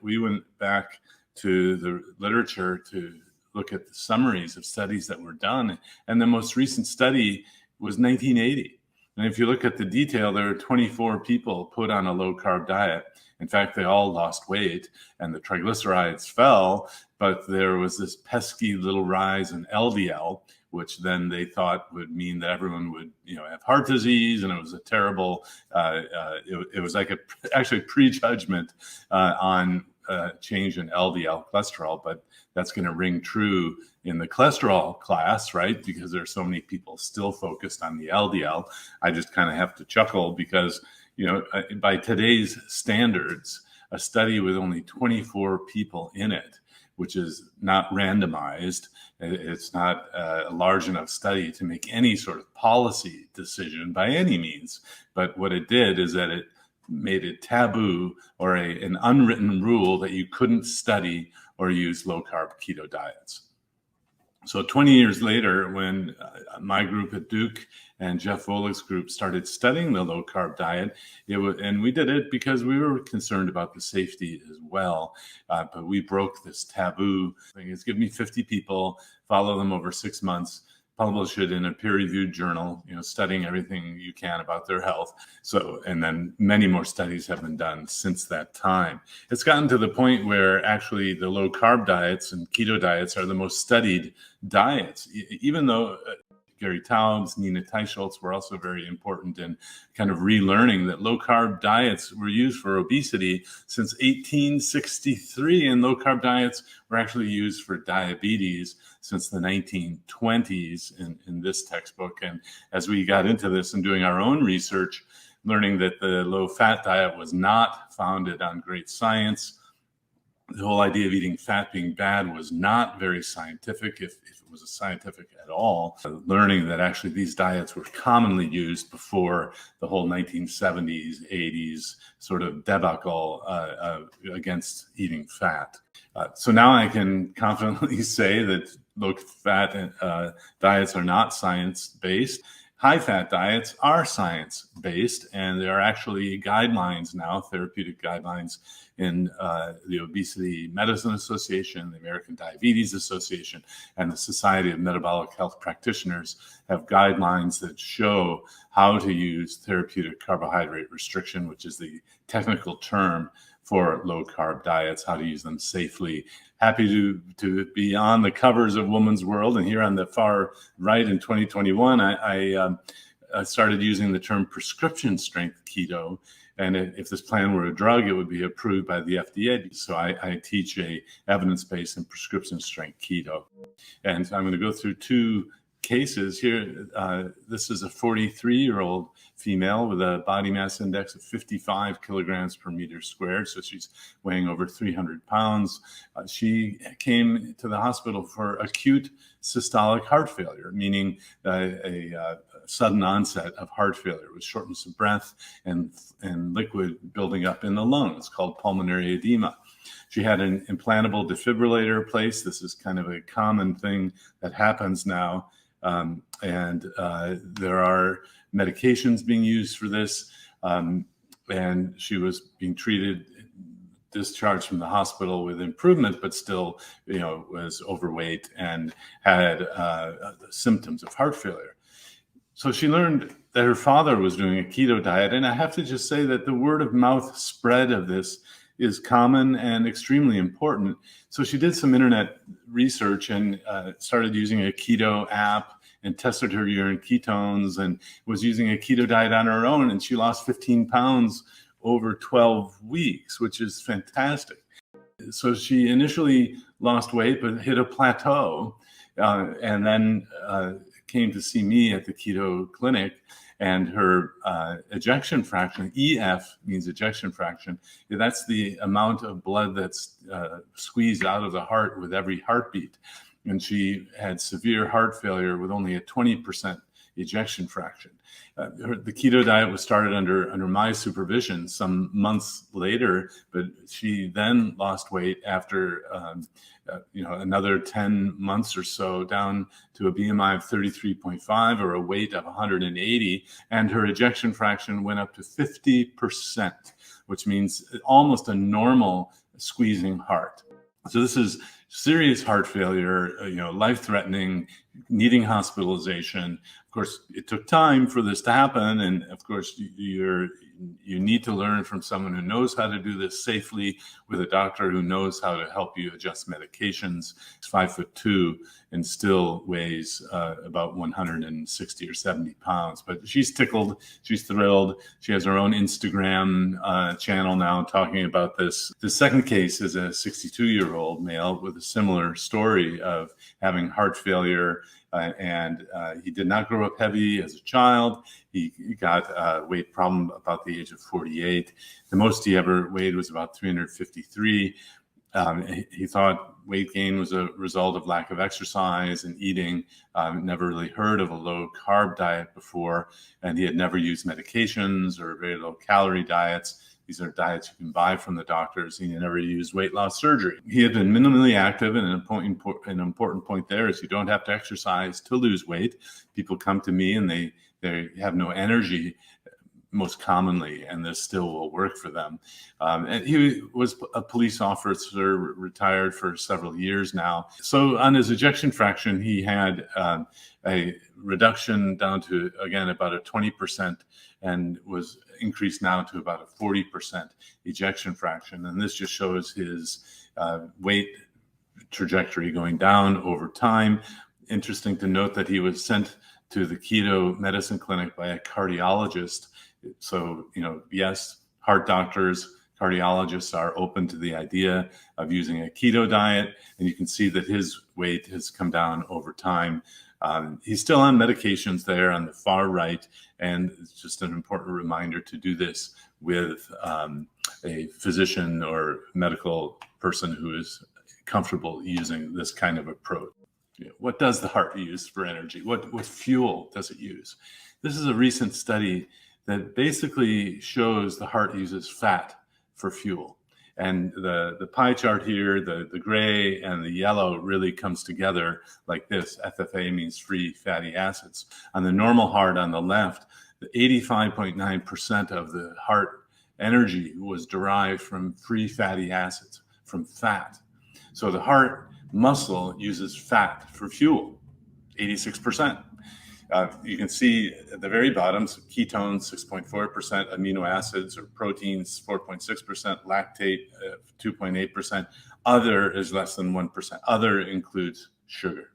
we went back to the literature to look at the summaries of studies that were done. And the most recent study was 1980. And if you look at the detail, there were 24 people put on a low carb diet. In fact, they all lost weight and the triglycerides fell, but there was this pesky little rise in LDL, which then they thought would mean that everyone would, have heart disease, and it was a terrible. It was like actually prejudgment on change in LDL cholesterol, but that's going to ring true in the cholesterol class, right? Because there are so many people still focused on the LDL. I just kind of have to chuckle because, by today's standards, a study with only 24 people in it, which is not randomized, it's not a large enough study to make any sort of policy decision by any means. But what it did is that it made it taboo or an unwritten rule that you couldn't study or use low-carb keto diets. So 20 years later, when my group at Duke and Jeff Volek's group started studying the low-carb diet, and we did it because we were concerned about the safety as well. But we broke this taboo thing. It's give me 50 people, follow them over 6 months, publish it in a peer-reviewed journal, studying everything you can about their health. So, and then many more studies have been done since that time. It's gotten to the point where actually the low-carb diets and keto diets are the most studied diets, even though Gary Taubes, Nina Teicholz were also very important in kind of relearning that low-carb diets were used for obesity since 1863, and low-carb diets were actually used for diabetes since the 1920s in this textbook. And as we got into this and doing our own research, learning that the low-fat diet was not founded on great science, the whole idea of eating fat being bad was not very scientific, if it was scientific at all. Learning that actually these diets were commonly used before the whole 1970s, 80s sort of debacle against eating fat. So now I can confidently say that low-fat diets are not science-based. High-fat diets are science-based, and there are actually guidelines now, therapeutic guidelines in the Obesity Medicine Association, the American Diabetes Association, and the Society of Metabolic Health Practitioners have guidelines that show how to use therapeutic carbohydrate restriction, which is the technical term for low-carb diets, how to use them safely. Happy to be on the covers of Woman's World. And here on the far right in 2021, I started using the term prescription strength keto. And if this plan were a drug, it would be approved by the FDA. So I teach a evidence-based and prescription strength keto. And I'm going to go through two cases here. This is a 43-year-old female with a body mass index of 55 kilograms per meter squared. So she's weighing over 300 pounds. She came to the hospital for acute systolic heart failure, meaning a sudden onset of heart failure with shortness of breath and liquid building up in the lung. It's called pulmonary edema. She had an implantable defibrillator placed. This is kind of a common thing that happens now. And there are medications being used for this. And she was being treated, discharged from the hospital with improvement, but still, was overweight and had symptoms of heart failure. So she learned that her father was doing a keto diet. And I have to just say that the word of mouth spread of this is common and extremely important. So she did some internet research and started using a keto app and tested her urine ketones and was using a keto diet on her own. And she lost 15 pounds over 12 weeks, which is fantastic. So she initially lost weight, but hit a plateau and then came to see me at the keto clinic. And her ejection fraction, EF means ejection fraction, that's the amount of blood that's squeezed out of the heart with every heartbeat. And she had severe heart failure with only a 20% ejection fraction. The keto diet was started under my supervision some months later, but she then lost weight after another 10 months or so, down to a BMI of 33.5 or a weight of 180, and her ejection fraction went up to 50%, which means almost a normal squeezing heart. So this is serious heart failure, life-threatening, needing hospitalization. Of course, it took time for this to happen, and of course, you need to learn from someone who knows how to do this safely, with a doctor who knows how to help you adjust medications. He's 5'2" and still weighs about 160 or 70 pounds. But she's tickled, she's thrilled. She has her own Instagram channel now talking about this. The second case is a 62-year-old male with a similar story of having heart failure. And he did not grow up heavy as a child. He got a weight problem about the age of 48. The most he ever weighed was about 353. He thought weight gain was a result of lack of exercise and eating. Never really heard of a low-carb diet before, and he had never used medications or very low-calorie diets. These are diets you can buy from the doctors. He never used weight loss surgery. He had been minimally active, and an important point there is you don't have to exercise to lose weight. People come to me and they have no energy most commonly, and this still will work for them. And he was a police officer, retired for several years now. So on his ejection fraction, he had a reduction down to, again, about a 20%, and was increased now to about a 40% ejection fraction. And this just shows his weight trajectory going down over time. Interesting to note that he was sent to the KETO medicine clinic by a cardiologist. So, yes, heart doctors, cardiologists are open to the idea of using a keto diet, and you can see that his weight has come down over time. He's still on medications there on the far right, and it's just an important reminder to do this with a physician or medical person who is comfortable using this kind of approach. What does the heart use for energy? What fuel does it use? This is a recent study that basically shows the heart uses fat for fuel. And the pie chart here, the gray and the yellow really comes together like this. FFA means free fatty acids. On the normal heart on the left, the 85.9% of the heart energy was derived from free fatty acids, from fat. So the heart muscle uses fat for fuel, 86%. You can see at the very bottom, so ketones, 6.4%, amino acids or proteins, 4.6%, lactate, 2.8%. Other is less than 1%. Other includes sugar.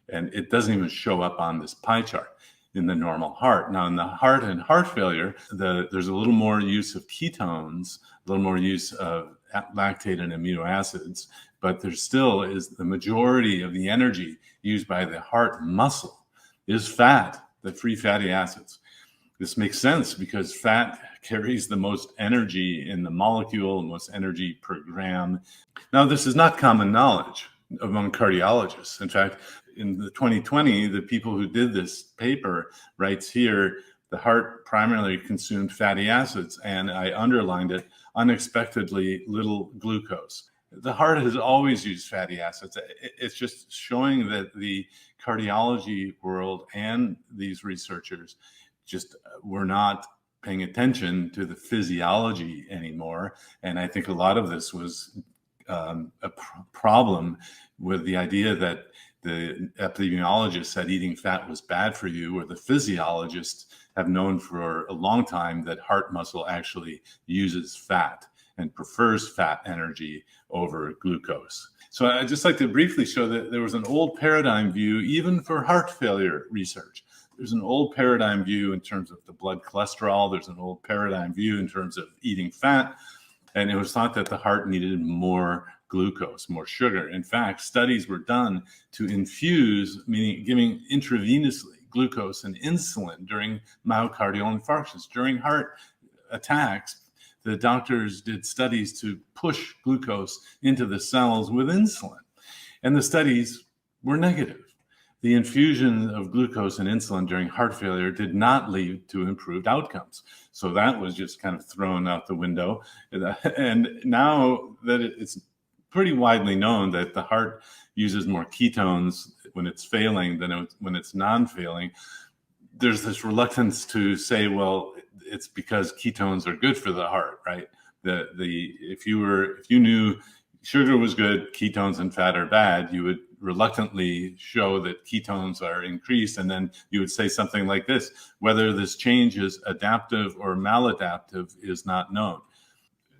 And it doesn't even show up on this pie chart in the normal heart. Now, in the heart and heart failure, there's a little more use of ketones, a little more use of lactate and amino acids, but there still is the majority of the energy used by the heart muscle is fat, the free fatty acids. This makes sense because fat carries the most energy in the molecule, most energy per gram. Now, this is not common knowledge among cardiologists. In fact, in the 2020, the people who did this paper writes here, the heart primarily consumed fatty acids, and I underlined it, unexpectedly little glucose. The heart has always used fatty acids. It's just showing that the cardiology world and these researchers just were not paying attention to the physiology anymore. And I think a lot of this was a problem with the idea that the epidemiologists said eating fat was bad for you, or the physiologists have known for a long time that heart muscle actually uses fat and prefers fat energy over glucose. So I'd just like to briefly show that there was an old paradigm view, even for heart failure research. There's an old paradigm view in terms of the blood cholesterol. There's an old paradigm view in terms of eating fat. And it was thought that the heart needed more glucose, more sugar. In fact, studies were done to infuse, meaning giving intravenously, glucose and insulin during myocardial infarctions, during heart attacks. The doctors did studies to push glucose into the cells with insulin, and the studies were negative. The infusion of glucose and insulin during heart failure did not lead to improved outcomes. So that was just kind of thrown out the window. And now that it's pretty widely known that the heart uses more ketones when it's failing than when it's non-failing, there's this reluctance to say, well, it's because ketones are good for the heart, right? If you knew sugar was good, ketones and fat are bad, you would reluctantly show that ketones are increased, and then you would say something like this: whether this change is adaptive or maladaptive is not known.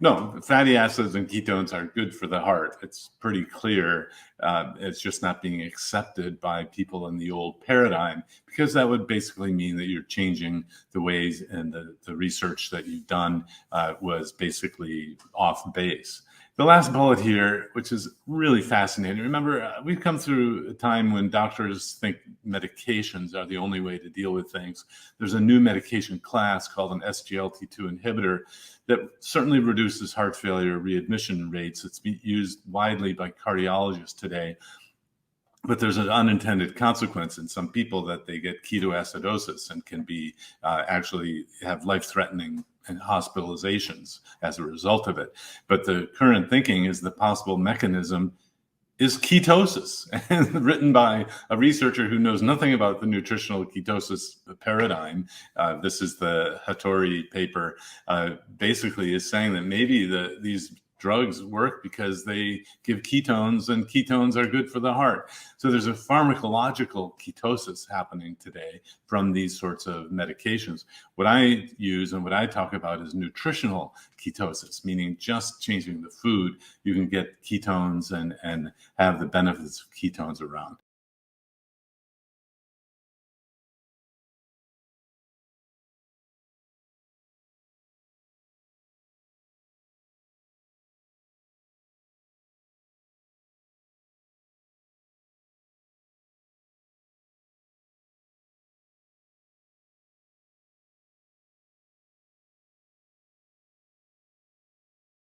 No, fatty acids and ketones are good for the heart. It's pretty clear. It's just not being accepted by people in the old paradigm, because that would basically mean that you're changing the ways, and the research that you've done was basically off base. The last bullet here, which is really fascinating. Remember, we've come through a time when doctors think medications are the only way to deal with things. There's a new medication class called an SGLT2 inhibitor that certainly reduces heart failure readmission rates. It's being used widely by cardiologists today. But there's an unintended consequence in some people, that they get ketoacidosis and can be actually have life-threatening and hospitalizations as a result of it. But the current thinking is the possible mechanism is ketosis, and written by a researcher who knows nothing about the nutritional ketosis paradigm. This is the Hattori paper. Basically is saying that maybe these drugs work because they give ketones, and ketones are good for the heart. So there's a pharmacological ketosis happening today from these sorts of medications. What I use and what I talk about is nutritional ketosis, meaning just changing the food, you can get ketones and have the benefits of ketones around.